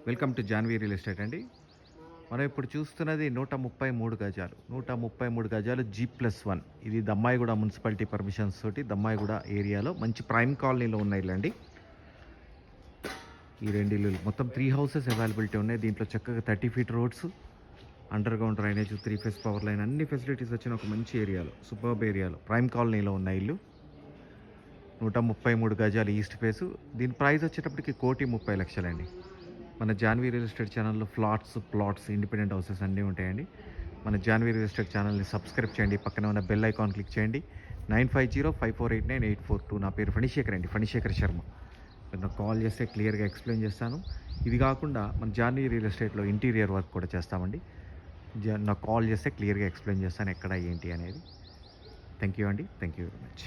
Welcome to Janhvi real estate అండి. మనం ఇప్పుడు చూస్తున్నది 133 గజాలు. 133 గజాలు G+1. ఇది దమ్మాయిగూడ మున్సిపాలిటీ పర్మిషన్స్ తోటి దమ్మాయిగూడ ఏరియాలో మంచి ప్రైమ్ కాలనీలో ఉన్న ఇల్లండి. ఈ 2 ఇల్లులు మొత్తం 3 హౌసెస్ అవైలబిలిటీ ఉన్నాయి. దీంట్లో చక్కగా 30 feet roads, under ground drainage, 3 phase power line, అన్ని ఫెసిలిటీస్ వచ్చిన ఒక మంచి ఏరియాలో, సూపర్బ్ ఏరియాలో, ప్రైమ్ కాలనీలో ఉన్న ఇల్లు. 133 గజాలు ఈస్ట్ ఫేసు. దీని ప్రైస్ వచ్చేటప్పటికి 1,30,00,000 అండి. మన జాన్వీ రియల్ ఎస్టేట్ ఛానల్లో ప్లాట్స్, ఇండిపెండెంట్ హౌసెస్ అన్నీ ఉంటాయండి. మన జాన్వీ రియల్ ఎస్టేట్ ఛానల్ని సబ్స్క్రైబ్ చేయండి. పక్కన ఉన్న బెల్ ఐకాన్ క్లిక్ చేయండి. 9505489842. నా పేరు ఫణిశేఖర్ అండి, ఫణిశేఖర్ శర్మ. మీరు నాకు కాల్ చేస్తే క్లియర్గా ఎక్స్ప్లెయిన్ చేస్తాను. ఇది కాకుండా మన జాన్వీ రియల్ ఎస్టేట్లో ఇంటీరియర్ వర్క్ కూడా చేస్తామండి. నాకు కాల్ చేస్తే క్లియర్గా ఎక్స్ప్లెయిన్ చేస్తాను ఎక్కడ ఏంటి అనేది. థ్యాంక్ యూ అండి. Thank you very much.